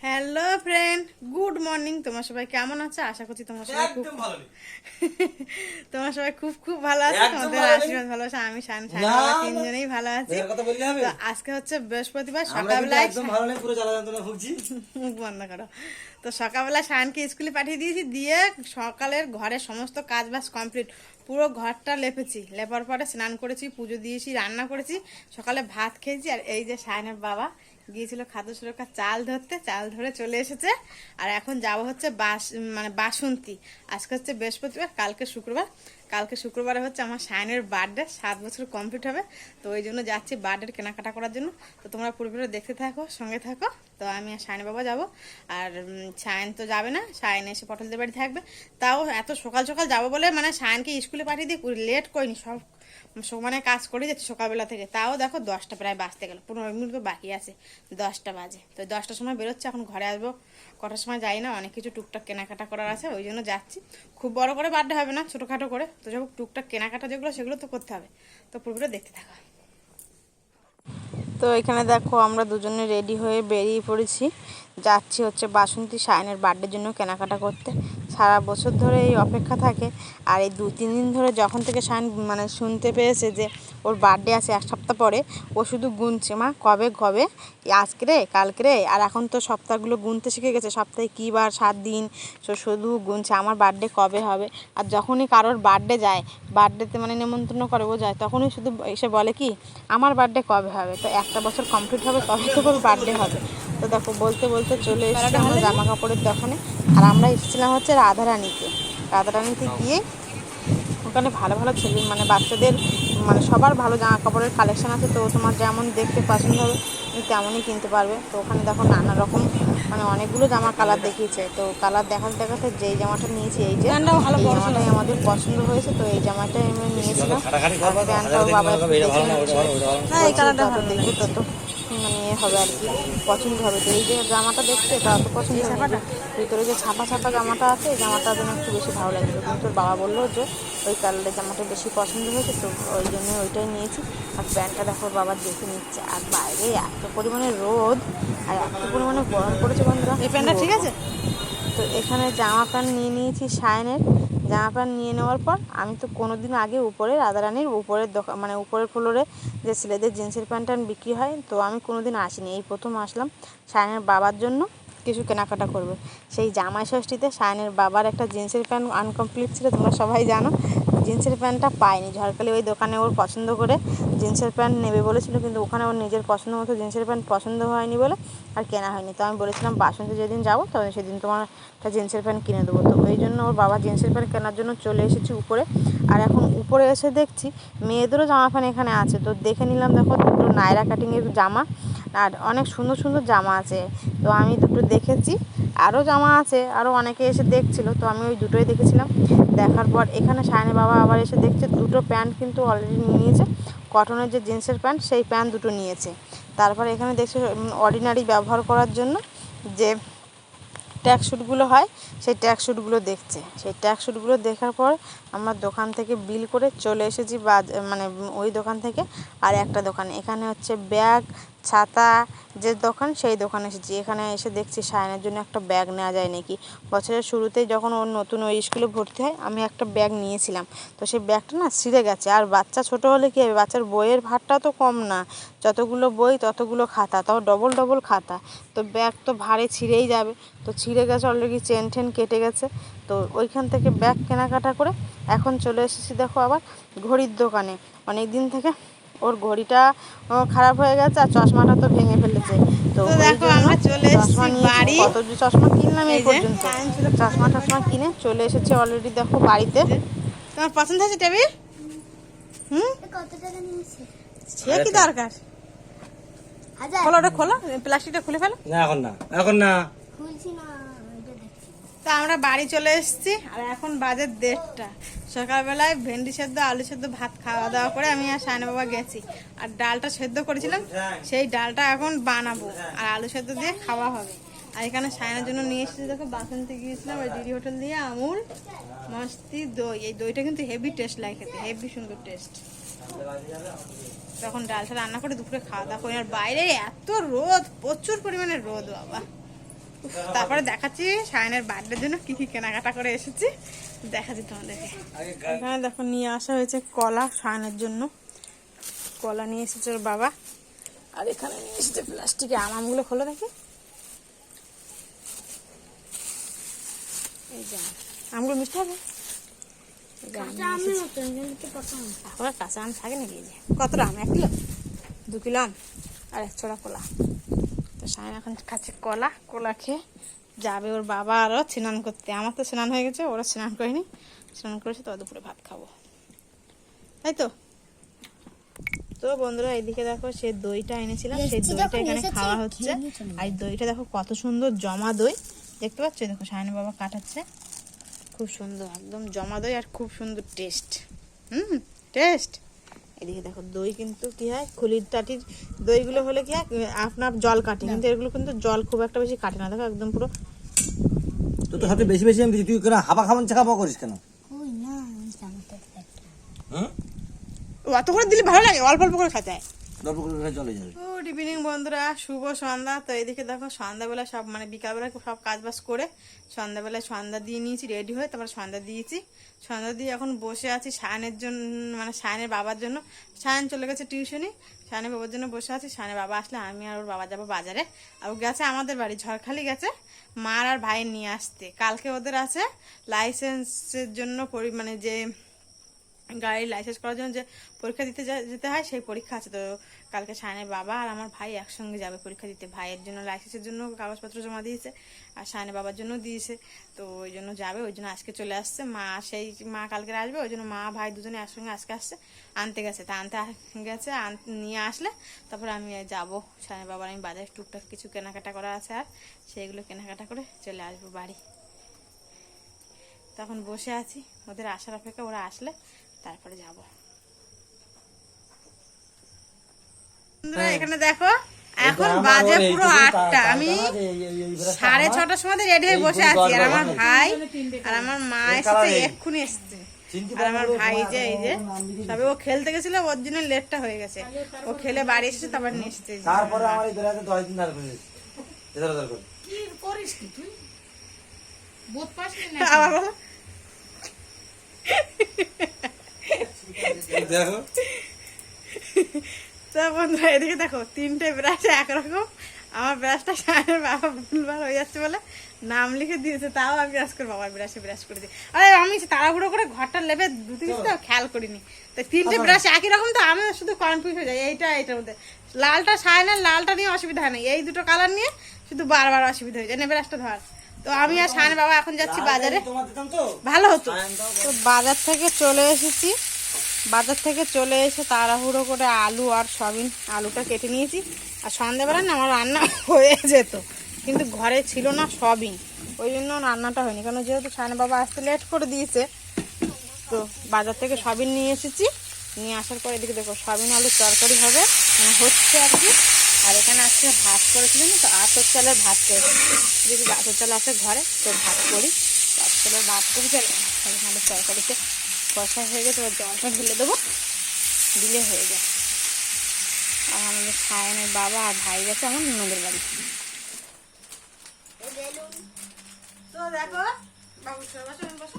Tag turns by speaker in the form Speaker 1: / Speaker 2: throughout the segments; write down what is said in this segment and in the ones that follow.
Speaker 1: Hello friend, good morning. তোমার সবাই কেমন আছো? আশা করছি তোমার সবাই খুব তোমার সবাই খুব খুব ভালো আছে। তোমাদের আশীর্বাদ ভালোবাসা আমি তিনজনেই ভালো আছি। তো আজকে হচ্ছে বৃহস্পতিবার, সকালবেলায় মুখ বন্ধ করো। তো সকালবেলা সায়নকে স্কুলে পাঠিয়ে দিয়েছি, দিয়ে সকালের ঘরের সমস্ত কাজ বাজ কমপ্লিট, পুরো ঘরটা লেপেছি। লেপার পরে স্নান করেছি, পুজো দিয়েছি, রান্না করেছি, সকালে ভাত খেয়েছি। আর এই যে সায়নের বাবা গিয়েছিল খাদ্য সুরক্ষা চাল ধরতে, চাল ধরে চলে এসেছে। আর এখন যাব হচ্ছে বাসন্তী। আজকে হচ্ছে বৃহস্পতিবার, কালকে শুক্রবার। কালকে শুক্রবারে হচ্ছে আমার সায়নের বার্থডে, 7 বছর কমপ্লিট হবে। তো ওই জন্য যাচ্ছি বার্থডের কেনাকাটা করার জন্য। তো তোমরা পুরোপুরি দেখতে থাকো, সঙ্গে থাকো। তো আমি আর সায়নের বাবা যাব। আর সায়ন তো যাবে না, সায়ন এসে পটলদের বাড়ি থাকবে। তাও এত সকাল সকাল যাবো বলে সায়নকে স্কুলে পাঠিয়ে দিয়ে লেট করিনি, সব সমানে কাজ করে যাচ্ছে সকালবেলা থেকে। তাও দেখো 10টা প্রায় বাজতে গেল, 15 মিনিট তো বাকি আছে, 10টা বাজে। তো 10টার সময় বেরোচ্ছে, এখন ঘরে আসবো কটার সময় যাই না, অনেক কিছু টুকটাক কেনাকাটা করার আছে, ওই জন্য যাচ্ছি। খুব বড় করে বার্থডে হবে না, ছোটোখাটো করে। তো যখন টুকটাক কেনাকাটা যেগুলো সেগুলো তো করতে হবে। তো পুরোপুরি দেখতে থাকা। তো এখানে দেখো আমরা দুজনে রেডি হয়ে বেরিয়ে পড়েছি, যাচ্ছি হচ্ছে বাসন্তী সায়নের বার্থডের জন্য কেনাকাটা করতে। সারা বছর ধরে এই অপেক্ষা থাকে। আর এই 2-3 দিন ধরে যখন থেকে সায়ন শুনতে পেয়েছে যে ওর বার্থডে আছে 1 সপ্তাহ পরে, ও শুধু গুনছে, মা কবে কবে, আজকে রে কালকে রে। আর এখন তো সপ্তাহগুলো গুনতে শিখে গেছে, সপ্তাহে কী বার 7 দিন, শুধু গুনছে আমার বার্থডে কবে হবে। আর যখনই কারোর বার্থডে যায়, বার্থডেতে নেমন্তন্ন করে ও যায়, তখনই শুধু এসে বলে কি আমার বার্থডে কবে হবে। তো 1টা বছর কমপ্লিট হবে তবে তো ওর বার্থডে হবে। তো দেখো বলতে বলতে চলে এসেছি আমরা জামা কাপড়ের দোকানে। আর আমরা এসেছিলাম হচ্ছে রাধারানীতে গিয়ে ওখানে ভালো ভালো ছেলে বাচ্চাদের সবার ভালো জামা কাপড়ের কালেকশন আছে। তো তোমার যেমন দেখতে পছন্দ হবে তেমনই কিনতে পারবে। তো ওখানে দেখো নানা রকম অনেকগুলো জামা কালার দেখিয়েছে। তো কালার দেখাতে দেখাতে যেই জামাটা নিয়েছি, এই যে জামাটাই আমাদের পছন্দ হয়েছে। তো এই জামাটাই আমি নিয়েছিলাম। প্যান্টটাও বাবা এই কালারটা ভালো দেখবো, তত হবে আর কি, পছন্দ হবে। তো এই যে জামাটা দেখতে এটা অত পছন্দ হবে, ভিতরে যে ছাপা ছাপা জামাটা আছে এই জামাটা যেন একটু বেশি ভালো লাগবে। কিন্তু তোর বাবা বললো যে ওই কালারের জামাটা বেশি পছন্দ হয়েছে, তো ওই জন্য ওইটাই নিয়েছি। আর প্যান্টটা দেখো বাবা দেখে নিচ্ছে। আর বাইরে এত পরিমাণে রোদ আর এত পরিমাণে গরম পড়েছে বন্ধুরা, এই প্যান্টটা ঠিক আছে। তো এখানে জামা প্যান্ট নিয়ে নিয়েছি সায়নের। জামা প্যান্ট নিয়ে নেওয়ার পর আমি তো কোনোদিন আগে উপরে রাধারানীর উপরের দোকান উপরের ফ্লোরে যে ছেলেদের জিন্সের প্যান্ট বিক্রি হয়, তো আমি কোনোদিন আসিনি, এই প্রথম আসলাম সায়নের বাবার জন্য কিছু কেনাকাটা করবে। সেই জামাই ষষ্ঠীতে সায়নের বাবার একটা জিন্সের প্যান্ট আনকমপ্লিট ছিল, তোমরা সবাই জানো। জিন্সের প্যান্টটা পায়নি, ঝড়খালি ওই দোকানে ওর পছন্দ করে জিন্সের প্যান্ট নেবে বলেছিল, কিন্তু ওখানে ওর নিজের পছন্দ মতো জিন্সের প্যান্ট পছন্দ হয়নি বলে আর কেনা হয়নি। তো আমি বলেছিলাম বাসন্তী যেদিন যাবো তবে সেদিন তোমার একটা জিন্সের প্যান্ট কিনে দেবো। তো ওই জন্য ওর বাবা জিন্সের প্যান্ট কেনার জন্য চলে এসেছি উপরে। আর এখন উপরে এসে দেখছি মেয়েদেরও জামা প্যান্ট এখানে আছে। তো দেখে নিলাম, দেখো দুটো নায়রা কাটিংয়ের জামা, আর অনেক সুন্দর সুন্দর জামা আছে। তো আমি দুটো দেখেছি, আরও জামা আছে, আরও অনেকে এসে দেখছিল। তো আমি ওই দুটোই দেখেছিলাম। দেখার পর এখানে সায়নের বাবা আবার এসে দেখছে দুটো প্যান্ট কিন্তু অলরেডি নিয়েছে, কটনের যে জিন্সের প্যান্ট সেই প্যান্ট দুটো নিয়েছে। তারপর এখানে দেখছে অর্ডিনারি ব্যবহার করার জন্য যে ট্র্যাক শ্যুটগুলো হয় সেই ট্র্যাক শ্যুটগুলো দেখছে। সেই ট্র্যাক শ্যুটগুলো দেখার পর আমরা দোকান থেকে বিল করে চলে এসেছি ওই দোকান থেকে আর একটা দোকানে, এখানে হচ্ছে ব্যাগ ছাতা যে দোকান সেই দোকানে এসেছি। এখানে এসে দেখছি সায়নের জন্য একটা ব্যাগ নেওয়া যায় নাকি। বছরের শুরুতেই যখন ওর নতুন ওই স্কুলে ভর্তি হয় আমি একটা ব্যাগ নিয়েছিলাম, তো সেই ব্যাগটা না ছিঁড়ে গেছে। আর বাচ্চা ছোটো হলে কী হবে, বাচ্চার বইয়ের ভারটা তো কম না, যতগুলো বই ততগুলো খাতা, তাও ডবল ডবল খাতা। তো ব্যাগ তো ভারে ছিঁড়েই যাবে। তো ছিঁড়ে গেছে, অলরেডি চেন টেন কেটে গেছে। তো ওইখান থেকে ব্যাগ কেনাকাটা করে এখন চলে এসেছি দেখো আবার ঘড়ির দোকানে। অনেক দিন থেকে ওর ঘড়িটা খারাপ হয়ে গেছে আর চশমাটা তো ভেঙে ফেলেছে। তো দেখো আমরা চলে এসেছি বাড়ি, কত যে চশমা কিনলাম এই পর্যন্ত, চশমা কিনে চলে এসেছে অলরেডি দেখো বাড়িতে। তোমার পছন্দ হয়েছে টেবিল?
Speaker 2: কত টাকা নিয়েছে?
Speaker 1: সে কি দরকার, খোলো ওটা, খোলো প্লাস্টিকটা খুলে ফেলো।
Speaker 3: না এখন না, এখন না
Speaker 2: খুলছি না।
Speaker 1: তো আমরা বাড়ি চলে এসেছি আর এখন বাজে 1:30টা। সকালবেলায় ভেন্ডি সেদ্ধ আলু সেদ্ধ ভাত খাওয়া দাওয়া করে আমি আর সায়না বাবা গেছি। আর ডালটা সেদ্ধ করেছিলাম সেই ডালটা এখন বানাবো আর আলু সেদ্ধ দিয়ে খাওয়া হবে। আর এখানে সায়নার জন্য নিয়ে এসেছি দেখো বাসন্তী গিয়েছিলাম ওই ডিডি হোটেল দিয়ে আমুল মস্তি দই। এই দইটা কিন্তু হেভি টেস্ট লাগে খেতে, হেভি সুন্দর টেস্ট। তখন ডালটা রান্না করে দুপুরে খাওয়া দাওয়া করি। আর বাইরে এত রোদ, প্রচুর পরিমাণে রোদ বাবা। তারপরে দেখাচ্ছি সায়নের বার্থডের জন্য কি কি কেনাকাটা করে এসেছি, দেখাচ্ছি তোমাদেরকে। এখানে দেখো নিয়ে আসা হয়েছে কলা সায়নের জন্য, কলা নিয়ে এসেছে ওর বাবা। আর এখানে নিয়ে এসেছে প্লাস্টিকে আমগুলো, খোলো দেখি। এই যে আমগুলো মিষ্টি হবে, কাঁচা আম থাকে নাকি? এই যে কতটা আম, 1 কিলো 2 কিলো আম আর 1 ছড়া কলা। তো সায়ন এখন খাচ্ছে কলা, কলা খেয়ে যাবে ওর বাবা আরও স্নান করতে। আমার তো স্নান হয়ে গেছে, ওরা স্নান করেনি, স্নান করেছে তো দুপুরে ভাত খাবো, তাই তো। তো বন্ধুরা এইদিকে দেখো সে দইটা এনেছিলাম, সেই দইটা এখানে খাওয়া হচ্ছে। আর দইটা দেখো কত সুন্দর জমা দই, দেখতে পাচ্ছ? দেখো সায়নের বাবা কাটাচ্ছে, খুব সুন্দর একদম জমা দই আর খুব সুন্দর টেস্ট। টেস্ট। এদিকে দেখো দই কিন্তু কি হয়, খুলির টাটির দইগুলো হলে কি হয় আপনার জল কাটে, কিন্তু এগুলো কিন্তু জল খুব একটা বেশি কাটে না। দেখো একদম পুরো।
Speaker 3: তো তো হাতে বেশি বেশি আমি দিই, তুই কেন হাবা খাবান চাকা করিস কেন?
Speaker 2: ওই না জামাতে
Speaker 3: হুম,
Speaker 1: অত করে দিলে ভালো লাগে, অল্প অল্প করে খেতে হয়।
Speaker 3: গল্প করে চলে যাবে।
Speaker 1: গুড ইভিনিং বন্ধুরা, শুভ সন্ধ্যা। তো এইদিকে দেখো সন্ধ্যাবেলা সব মানে বিকালবেলা সব কাজ বাজ করে সন্ধ্যাবেলায় সন্ধ্যা দিয়ে নিয়েছি রেডি হয়ে, তারপর সন্ধ্যা দিয়েছি। সন্ধ্যা দিয়ে এখন বসে আছি সায়নের জন্য, মানে সায়নের বাবার জন্য। সায়ন চলে গেছে টিউশনি, সায়নের বাবার জন্য বসে আছি। সায়নের বাবা আসলে আমি আর ওর বাবা যাবো বাজারে। আর ও গেছে আমাদের বাড়ি ঝড়খালি গেছে মার আর ভাইয়ের নিয়ে আসতে। কালকে ওদের আছে লাইসেন্সের জন্য মানে যে গাড়ির লাইসেন্স করার জন্য যে পরীক্ষা দিতে যেতে হয়, সেই পরীক্ষা আছে। তো কালকে সায়নের বাবা আর আমার ভাই একসঙ্গে যাবে পরীক্ষা দিতে। ভাইয়ের জন্য লাইসেন্সের জন্য কাগজপত্র জমা দিয়েছে, আর সায়নের বাবার জন্য দিয়েছে। তো ওই জন্য যাবে, ওই জন্য আজকে চলে আসছে। মা কালকে আসবে, ওই জন্য মা ভাই দুজনে একসঙ্গে আজকে আসছে, আনতে গেছে। তা আনতে গেছে, নিয়ে আসলে তারপর আমি যাবো সায়নের বাবার। আমি বাজারে টুকটাক কিছু কেনাকাটা করা আছে, আর সেইগুলো কেনাকাটা করে চলে আসবো বাড়ি। তখন বসে আছি ওদের আসার অপেক্ষা, ওরা আসলে তারপরে যাব। এখানে দেখো এখন বাজে পুরো 8টা, আমি 6:30টার সময় রেডি হয়ে বসে আছি। আর আমার ভাই আর আমার মা এসেছে, এক্ষুনি এসেছে। আর আমার ভাই যে এই যে তবে ও খেলতে গেছিল, ওর জন্য লেটটা হয়ে গেছে। ও খেলে বাড়ি এসেছে, তারপর নিয়ে এসেছে।
Speaker 3: তারপরে আমার এই বেড়াতে 10 দিন ধরে করেছি, এদার করে
Speaker 4: কি করিস কি তুই? বোধ পাস না?
Speaker 1: আবার বলো।
Speaker 3: দেখো
Speaker 1: তো বন্ধুরা এদিকে দেখো 3টে ব্রাশ একরকম। আমার ব্রাশটা সায়নের বাবা ভুলভাল হয়ে যাচ্ছে বলে নাম লিখে দিয়েছে, তাও আমি আজকে বাবার ব্রাশে ব্রাশ করে দিই। আরে আমি তাড়াহুড়ো করে ঘরটা লেবে ধুতে দিচ্ছি তো খেয়াল করিনি। তো 3টে ব্রাশ একই রকম, তো আমি শুধু কনফিউজ হয়ে যাই এইটার মধ্যে। লালটা সায়নের, লালটা নিয়ে অসুবিধা হয় না, এই দুটো কালার নিয়ে শুধু বারবার অসুবিধা হয়ে যায়। নে ব্রাশটা ধর। তো আমি আর সায়নের বাবা এখন যাচ্ছি বাজারে, ভালো হতো। তো বাজার থেকে চলে এসেছি, বাজার থেকে চলে এসে তাড়াহুড়ো করে আলু আর সয়াবিন, আলুটা কেটে নিয়েছি। আর সন্ধ্যাবেলা না আমার রান্না হয়ে যেত, কিন্তু ঘরে ছিল না সয়াবিন, ওই জন্য রান্নাটা হয়নি। কারণ যেহেতু সায়নের বাবা আসতে লেট করে দিয়েছে, তো বাজার থেকে সয়াবিন নিয়ে এসেছি। নিয়ে আসার পর এদিকে দেখো সয়াবিন আলুর তরকারি হবে, মানে হচ্ছে আর কি। আর এখানে আজকে ভাত করেছিলেন, তো আতর চালের ভাত করেছি। যদি আতর চাল আছে ঘরে তো ভাত করি, আতর চালের ভাত করে চলে সয়াবিন আলুর তরকারিতে কষা হয়ে গেছে। এবার জলটা ঢেলে দেবো, দিলে হয়ে যায়। আর আমাদের সায়নের বাবা আর ভাই গেছে আমার ননদের বাড়ি। তো দেখো বাবু বসো।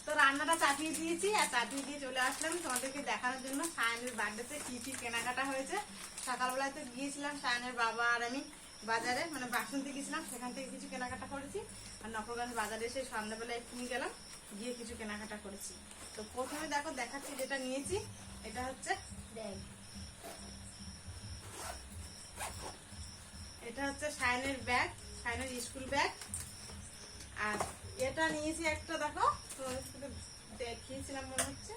Speaker 1: তো রান্নাটা চাপিয়ে দিয়েছি, আর চাপিয়ে দিয়ে চলে আসলাম তোমাদেরকে দেখানোর জন্য সায়নের বার্থডেতে কি কি কেনাকাটা হয়েছে। সকালবেলায় তো গিয়েছিলাম সায়নের বাবা আর আমি বাজারে, মানে বাসন্তী গেছিলাম, সেখান থেকে কিছু কেনাকাটা করেছি। আর নকরগঞ্জ বাজারে এসে সন্ধ্যাবেলায় এক্ষুনি গেলাম, গিয়ে কিছু কেনাকাটা করেছি। তো প্রথমে দেখো দেখাচ্ছি যেটা নিয়েছি, এটা হচ্ছে ব্যাগ। এটা হচ্ছে সায়নের ব্যাগ, সায়নের স্কুল ব্যাগ। আর এটা নিয়েছি একটা, দেখো দেখিয়েছিলাম মনে হচ্ছে,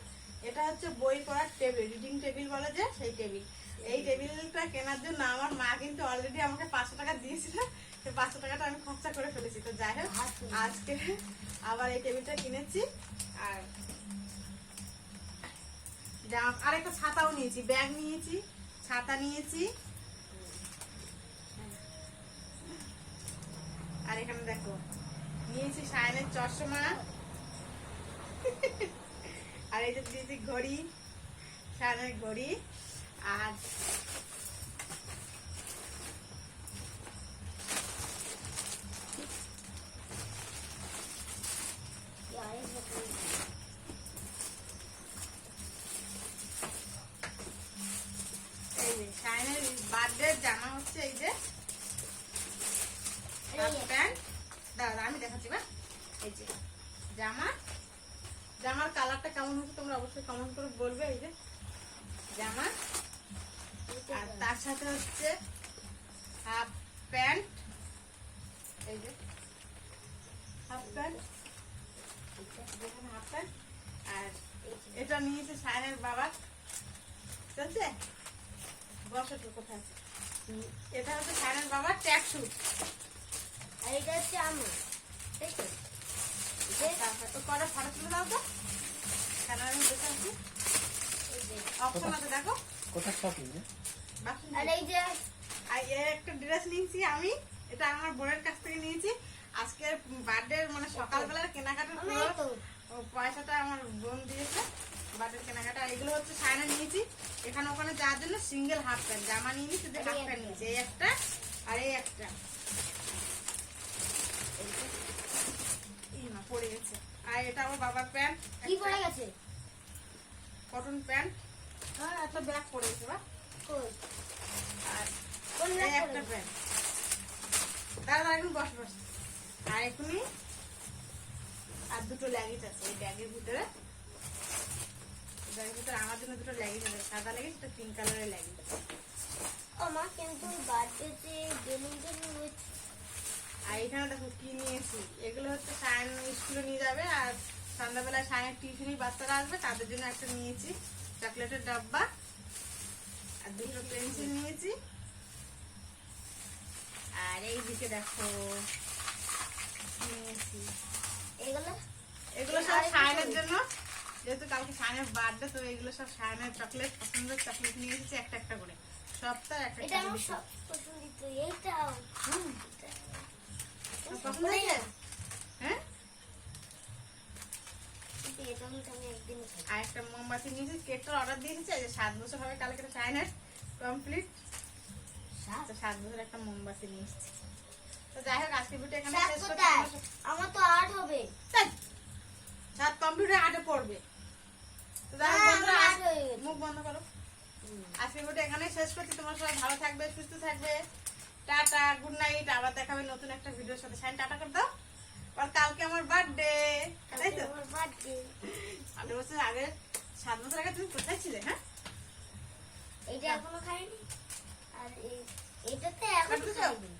Speaker 1: এটা হচ্ছে বই পড়ার টেবিল, রিডিং টেবিল বলে যে, সেই টেবিল। এই টেবিলটা কেনার জন্য আমার মা কিন্তু অলরেডি আমাকে 500 টাকা দিয়েছিল, সেই 500 টাকাটা আমি খরচা করে ফেলেছি। তো যাই হোক আজকে আবার এই টেবিলটা কিনেছি। আর আরেকটা ছাতাও নিয়েছি, ব্যাগ নিয়েছি, ছাতা নিয়েছি। আর এখানে দেখো নিয়েছি সায়নের চশমা, আর এই যে দিয়েছি ঘড়ি, সায়নের ঘড়ি। আর এই যে নিয়েছি একটা, দেখো এটা হচ্ছে সায়নের ব্যাগ, সায়নের স্কুল ব্যাগ। আর এটা হচ্ছে বই পড়ার টেবিল, রিডিং টেবিল বলে যে, সেই টেবিল। এই টেবিলটা কেনার জন্য আমার মা কিন্তু অলরেডি আমাকে 500 টাকা দিয়েছিল, সেই 500 টাকাটা আমি খরচা করে ফেলেছি। তো যাই হোক আজকে আবার এই টেবিলটা কিনেছি। আর জামার কালারটা কেমন হচ্ছে তোমরা অবশ্যই কমেন্ট করে বলবে। এই যে জামা, আর তার সাথে হচ্ছে হাফ প্যান্ট, এই যে হাফ প্যান্ট, যেখানে হাফ প্যান্ট। আর এটা নিয়েছে সায়নের বাবা, চলছে বসো কোথায়। এটা হচ্ছে সায়নের বাবার ট্যাগ স্যুট,
Speaker 2: আর এটা হচ্ছে আমি, তাই তো?
Speaker 1: তো কটা ফটো তুলে দাও তো, কেন আমি দেখে আসি অপশন আছে দেখো।
Speaker 3: কোথায় শপিং
Speaker 1: বাসন্তী।
Speaker 2: আর এই যে
Speaker 1: আর এর একটা ড্রেস নিয়েছি আমি, এটা আমার বোনের কাছ থেকে নিয়েছি। আজকের বার্থডে মানে সকালবেলার কেনাকাটার
Speaker 2: আমি
Speaker 1: পুরো
Speaker 2: তো
Speaker 1: পয়সাটা আমার বোন দিয়েছে বার্থডের কেনাকাটা। আর এগুলো হচ্ছে সায়না নিয়েছি এখানে ওখানে যাওয়ার জন্য। সিঙ্গেল হাফ প্যান্ট, জামা নিয়ে শুধু হাফ প্যান্ট নিয়েছি, এই একটা আর এই একটা। এই না পড়ে গেছে। আর এটা আমার বাবার প্যান্ট,
Speaker 2: কি পড়ে গেছে?
Speaker 1: Cotton pant. হ্যাঁ একটা ব্যাগ পড়ে গেছে বা।
Speaker 2: কই?
Speaker 1: আর
Speaker 2: কোন
Speaker 1: এই
Speaker 2: ব্যাগ
Speaker 1: একটা
Speaker 2: পড়ে?
Speaker 1: প্যান্ট। দাঁড়া এখন বস। আর এখনই আর দুটো ল্যাগিজ আছে এই ব্যাগের ভিতরে। ব্যাগের ভিতরে আমার জন্য দুটো ল্যাগিজ আছে, সাদা ল্যাগিজ, একটা পিঙ্ক কালারের ল্যাগিজ।
Speaker 2: ও মা, কিন্তু বার্থডেতে বেলুন রয়েছে।
Speaker 1: আর এখানে দেখো কি নিয়েছি, এগুলো হচ্ছে সায়ন স্কুলে নিয়ে যাবে। আর সন্ধ্যাবেলায় সায়নের টিউশনি বাচ্চারা আসবে, তাদের জন্য একটা নিয়েছি চকলেটের ডাব্বা। আর দুটো পেন্সিল নিয়েছি। আর এই দিকে দেখো কি নিয়েছি, এগুলো সব সায়নের জন্য, যেহেতু কালকে সায়নের বার্থডে, তো এগুলো সব সায়নের চকলেট, পছন্দের চকলেট নিয়ে এসেছি একটা একটা করে। সবটা একটা
Speaker 2: এটা
Speaker 1: একটা
Speaker 2: আমার
Speaker 1: করে।
Speaker 2: সব পছন্দিত। এইটাও
Speaker 1: পছন্দ হয়েছে? হ্যাঁ।
Speaker 2: কিন্তু এটা আমি একদিন খাই।
Speaker 1: আর একটা মোমবাতি নিয়েছি, কেকটার অর্ডার দিয়ে এসেছি। যে 7 বছর হবে কালকে সায়নের কমপ্লিট,
Speaker 2: সাত?
Speaker 1: তো 7 বছর একটা মোমবাতি নিয়ে এসেছি। তো যাই হোক আজকে ভিডিও এখানে
Speaker 2: সাত
Speaker 1: শেষ করছি।
Speaker 2: কোথায়? আমার তো 8 হবে।
Speaker 1: 7 কম্পিউটার 8 পড়বে। তো যাই হোক
Speaker 2: হ্যাঁ,
Speaker 1: বন্ধুরা,
Speaker 2: আমার 8 হয়ে গেছে।
Speaker 1: মুখ বন্ধ করো। আজকে ভিডিও এখানে শেষ করছি। তোমার সবাই ভালো থাকবে, সুস্থ থাকবে। Tata, good night. আবার দেখাবে নতুন একটা ভিডিওর সাথে। সাইন টাটা করে দাও। আর কালকে আমার বার্থডে, তাই তো?
Speaker 2: আমার বার্থডে।
Speaker 1: 8 বছর আগে, 7 বছর আগে তুমি কোথায় ছিলে? হ্যাঁ,
Speaker 2: এইটা এখনো খাইনি। আর এটাতে এখনো
Speaker 1: কাটতেছো?
Speaker 2: খাইনি।